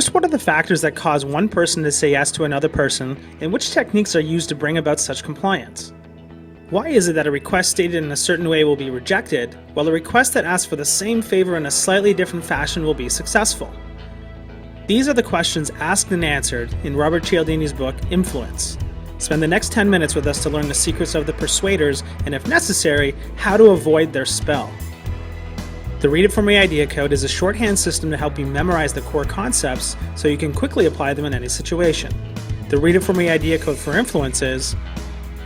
First, what are the factors that cause one person to say yes to another person, and which techniques are used to bring about such compliance? Why is it that a request stated in a certain way will be rejected, while a request that asks for the same favor in a slightly different fashion will be successful? These are the questions asked and answered in Robert Cialdini's book, Influence. Spend the next 10 minutes with us to learn the secrets of the persuaders, and if necessary, how to avoid their spell. The Readitfor.me idea code is a shorthand system to help you memorize the core concepts so you can quickly apply them in any situation. The Readitfor.me idea code for influence is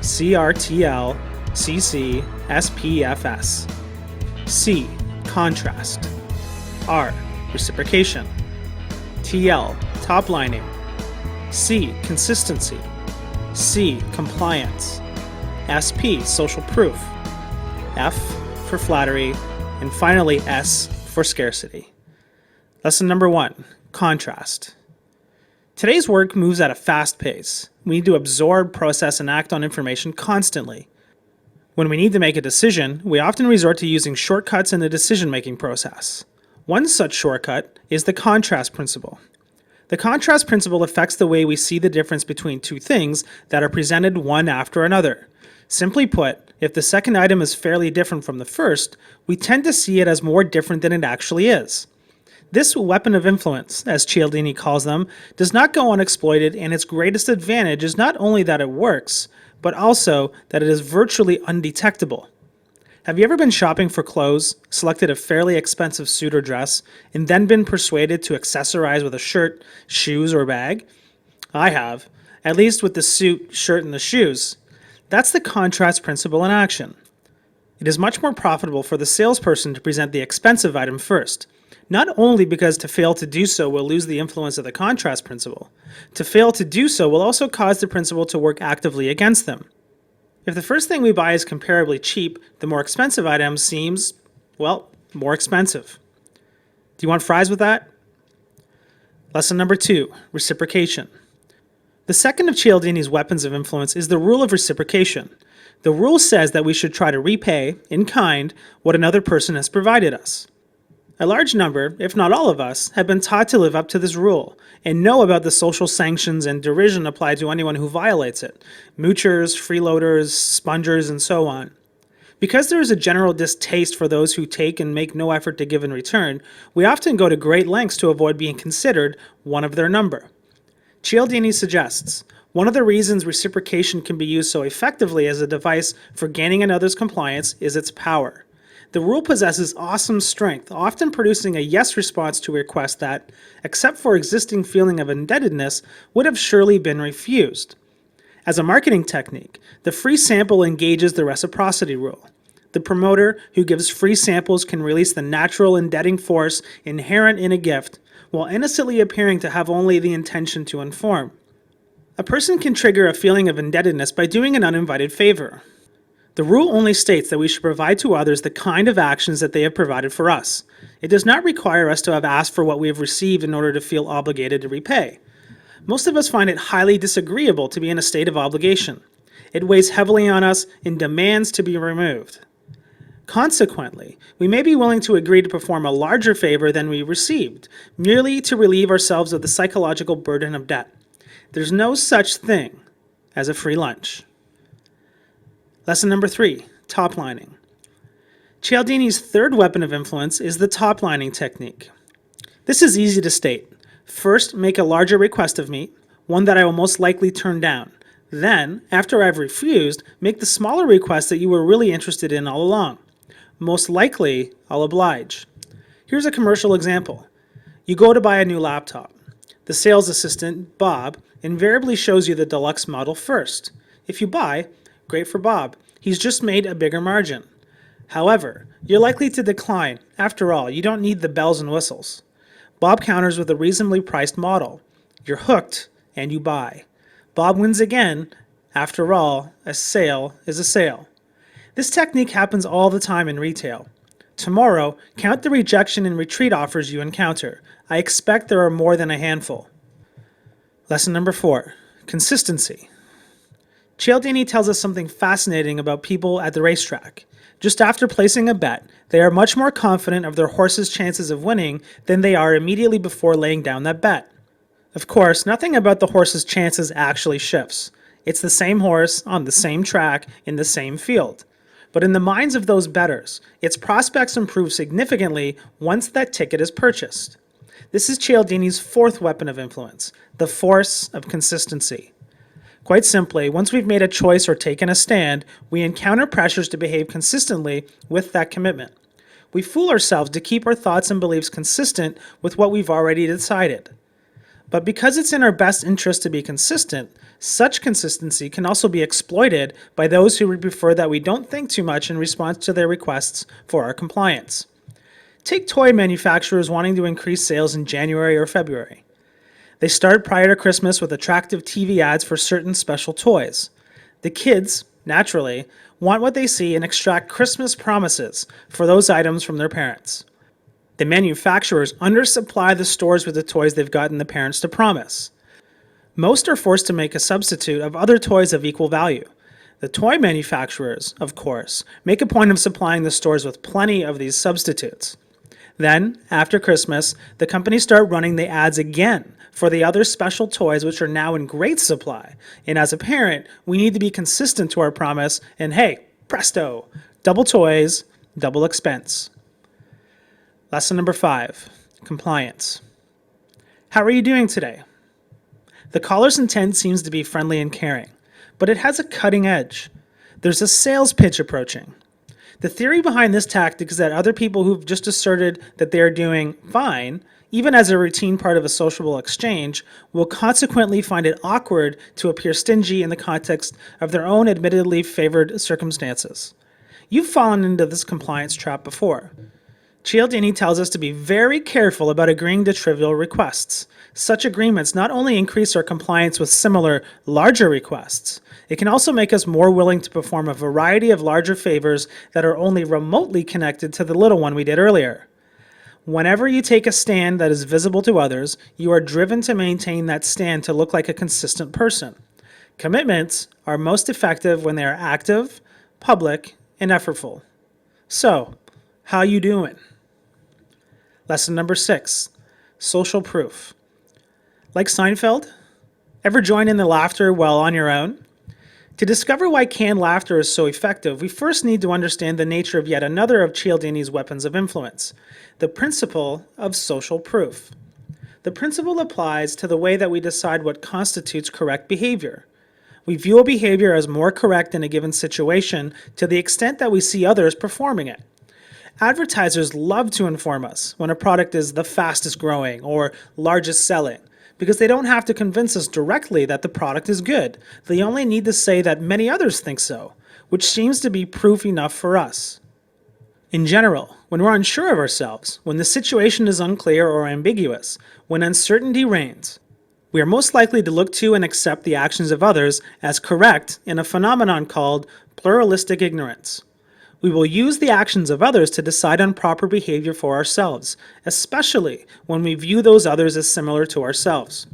CRTLCCSPFS. C. Contrast. R. Reciprocation. TL. Top lining. C. Consistency. C. Compliance. SP. Social proof. F. For flattery. And finally, S for scarcity. Lesson number 1, contrast. Today's work moves at a fast pace. We need to absorb, process, and act on information constantly. When we need to make a decision, we often resort to using shortcuts in the decision-making process. One such shortcut is the contrast principle. The contrast principle affects the way we see the difference between two things that are presented one after another. Simply put, if the second item is fairly different from the first, we tend to see it as more different than it actually is. This weapon of influence, as Cialdini calls them, does not go unexploited, and its greatest advantage is not only that it works, but also that it is virtually undetectable. Have you ever been shopping for clothes, selected a fairly expensive suit or dress, and then been persuaded to accessorize with a shirt, shoes, or bag? I have, at least with the suit, shirt, and the shoes. That's the contrast principle in action. It is much more profitable for the salesperson to present the expensive item first, not only because to fail to do so will lose the influence of the contrast principle. To fail to do so will also cause the principle to work actively against them. If the first thing we buy is comparably cheap, the more expensive item seems, well, more expensive. Do you want fries with that? Lesson number 2, reciprocation. The second of Cialdini's weapons of influence is the rule of reciprocation. The rule says that we should try to repay, in kind, what another person has provided us. A large number, if not all of us, have been taught to live up to this rule and know about the social sanctions and derision applied to anyone who violates it: moochers, freeloaders, spongers, and so on. Because there is a general distaste for those who take and make no effort to give in return, we often go to great lengths to avoid being considered one of their number. Cialdini suggests, one of the reasons reciprocation can be used so effectively as a device for gaining another's compliance is its power. The rule possesses awesome strength, often producing a yes response to a request that, except for existing feeling of indebtedness, would have surely been refused. As a marketing technique, the free sample engages the reciprocity rule. The promoter who gives free samples can release the natural indebting force inherent in a gift, while innocently appearing to have only the intention to inform. A person can trigger a feeling of indebtedness by doing an uninvited favor. The rule only states that we should provide to others the kind of actions that they have provided for us. It does not require us to have asked for what we have received in order to feel obligated to repay. Most of us find it highly disagreeable to be in a state of obligation. It weighs heavily on us and demands to be removed. Consequently, we may be willing to agree to perform a larger favor than we received, merely to relieve ourselves of the psychological burden of debt. There's no such thing as a free lunch. Lesson number 3, top lining. Cialdini's third weapon of influence is the top lining technique. This is easy to state. First, make a larger request of me, one that I will most likely turn down. Then, after I've refused, make the smaller request that you were really interested in all along. Most likely, I'll oblige. Here's a commercial example. You go to buy a new laptop. The sales assistant, Bob, invariably shows you the deluxe model first. If you buy, great for Bob. He's just made a bigger margin. However, you're likely to decline. After all, you don't need the bells and whistles. Bob counters with a reasonably priced model. You're hooked, and you buy. Bob wins again. After all, a sale is a sale. This technique happens all the time in retail. Tomorrow, count the rejection and retreat offers you encounter. I expect there are more than a handful. Lesson number 4, consistency. Cialdini tells us something fascinating about people at the racetrack. Just after placing a bet, they are much more confident of their horse's chances of winning than they are immediately before laying down that bet. Of course, nothing about the horse's chances actually shifts. It's the same horse on the same track in the same field. But in the minds of those bettors, its prospects improve significantly once that ticket is purchased. This is Cialdini's fourth weapon of influence, the force of consistency. Quite simply, once we've made a choice or taken a stand, we encounter pressures to behave consistently with that commitment. We fool ourselves to keep our thoughts and beliefs consistent with what we've already decided. But because it's in our best interest to be consistent, such consistency can also be exploited by those who would prefer that we don't think too much in response to their requests for our compliance. Take toy manufacturers wanting to increase sales in January or February. They start prior to Christmas with attractive TV ads for certain special toys. The kids, naturally, want what they see and extract Christmas promises for those items from their parents. The manufacturers undersupply the stores with the toys they've gotten the parents to promise. Most are forced to make a substitute of other toys of equal value. The toy manufacturers, of course, make a point of supplying the stores with plenty of these substitutes. Then, after Christmas, the companies start running the ads again for the other special toys which are now in great supply. And as a parent, we need to be consistent to our promise, and hey, presto, double toys, double expense. Lesson number 5, compliance. How are you doing today? The caller's intent seems to be friendly and caring, but it has a cutting edge. There's a sales pitch approaching. The theory behind this tactic is that other people who've just asserted that they're doing fine, even as a routine part of a sociable exchange, will consequently find it awkward to appear stingy in the context of their own admittedly favored circumstances. You've fallen into this compliance trap before. Cialdini tells us to be very careful about agreeing to trivial requests. Such agreements not only increase our compliance with similar, larger requests, it can also make us more willing to perform a variety of larger favors that are only remotely connected to the little one we did earlier. Whenever you take a stand that is visible to others, you are driven to maintain that stand to look like a consistent person. Commitments are most effective when they are active, public, and effortful. So, how you doing? Lesson number 6, social proof. Like Seinfeld? Ever join in the laughter while on your own? To discover why canned laughter is so effective, we first need to understand the nature of yet another of Cialdini's weapons of influence, the principle of social proof. The principle applies to the way that we decide what constitutes correct behavior. We view a behavior as more correct in a given situation to the extent that we see others performing it. Advertisers love to inform us when a product is the fastest growing or largest selling, because they don't have to convince us directly that the product is good. They only need to say that many others think so, which seems to be proof enough for us. In general, when we're unsure of ourselves, when the situation is unclear or ambiguous, when uncertainty reigns, we are most likely to look to and accept the actions of others as correct in a phenomenon called pluralistic ignorance. We will use the actions of others to decide on proper behavior for ourselves, especially when we view those others as similar to ourselves.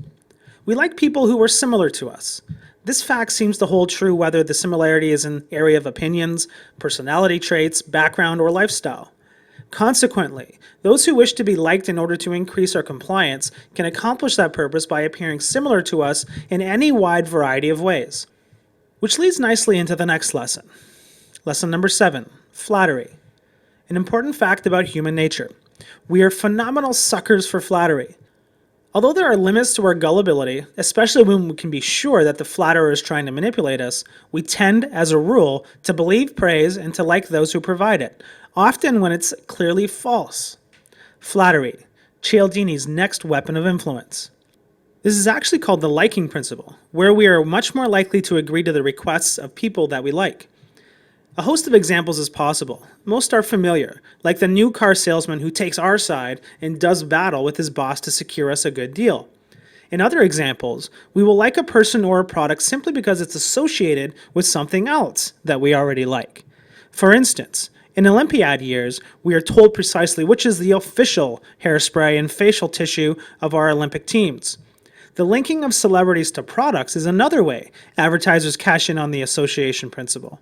We like people who are similar to us. This fact seems to hold true whether the similarity is in the area of opinions, personality traits, background, or lifestyle. Consequently, those who wish to be liked in order to increase our compliance can accomplish that purpose by appearing similar to us in any wide variety of ways. Which leads nicely into the next lesson. Lesson number 7, flattery. An important fact about human nature. We are phenomenal suckers for flattery. Although there are limits to our gullibility, especially when we can be sure that the flatterer is trying to manipulate us, we tend, as a rule, to believe praise and to like those who provide it, often when it's clearly false. Flattery, Cialdini's next weapon of influence. This is actually called the liking principle, where we are much more likely to agree to the requests of people that we like. A host of examples is possible. Most are familiar, like the new car salesman who takes our side and does battle with his boss to secure us a good deal. In other examples, we will like a person or a product simply because it's associated with something else that we already like. For instance, in Olympiad years, we are told precisely which is the official hairspray and facial tissue of our Olympic teams. The linking of celebrities to products is another way advertisers cash in on the association principle.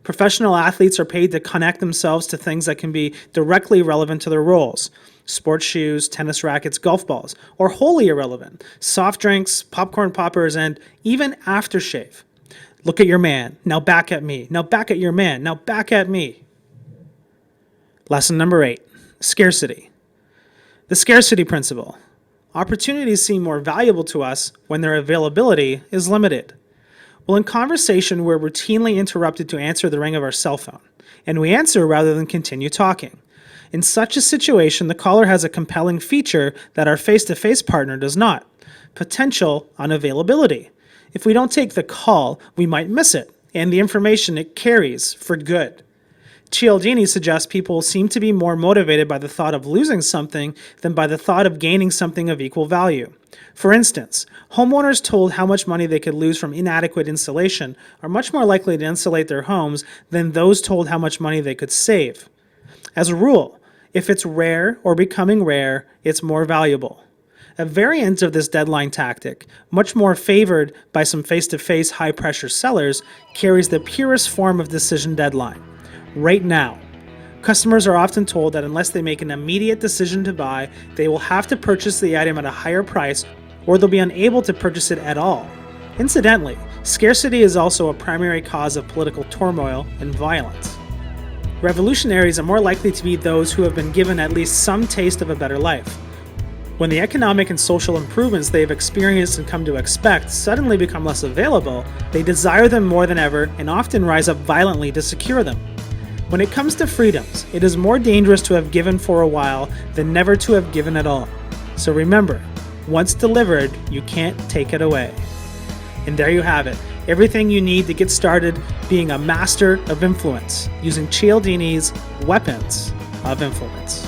Professional athletes are paid to connect themselves to things that can be directly relevant to their roles. Sports shoes, tennis rackets, golf balls, or wholly irrelevant, soft drinks, popcorn poppers, and even aftershave. Look at your man, now back at me, now back at your man, now back at me. Lesson number 8, scarcity. The scarcity principle. Opportunities seem more valuable to us when their availability is limited. Well, in conversation, we're routinely interrupted to answer the ring of our cell phone, and we answer rather than continue talking. In such a situation, the caller has a compelling feature that our face-to-face partner does not: potential unavailability. If we don't take the call, we might miss it, and the information it carries for good. Cialdini suggests people seem to be more motivated by the thought of losing something than by the thought of gaining something of equal value. For instance, homeowners told how much money they could lose from inadequate insulation are much more likely to insulate their homes than those told how much money they could save. As a rule, if it's rare or becoming rare, it's more valuable. A variant of this deadline tactic, much more favored by some face-to-face high-pressure sellers, carries the purest form of decision deadline: right now. Customers are often told that unless they make an immediate decision to buy, they will have to purchase the item at a higher price, or they'll be unable to purchase it at all. Incidentally, scarcity is also a primary cause of political turmoil and violence. Revolutionaries are more likely to be those who have been given at least some taste of a better life. When the economic and social improvements they have experienced and come to expect suddenly become less available, they desire them more than ever and often rise up violently to secure them. When it comes to freedoms, it is more dangerous to have given for a while than never to have given at all. So remember, once delivered, you can't take it away. And there you have it, everything you need to get started being a master of influence, using Cialdini's weapons of influence.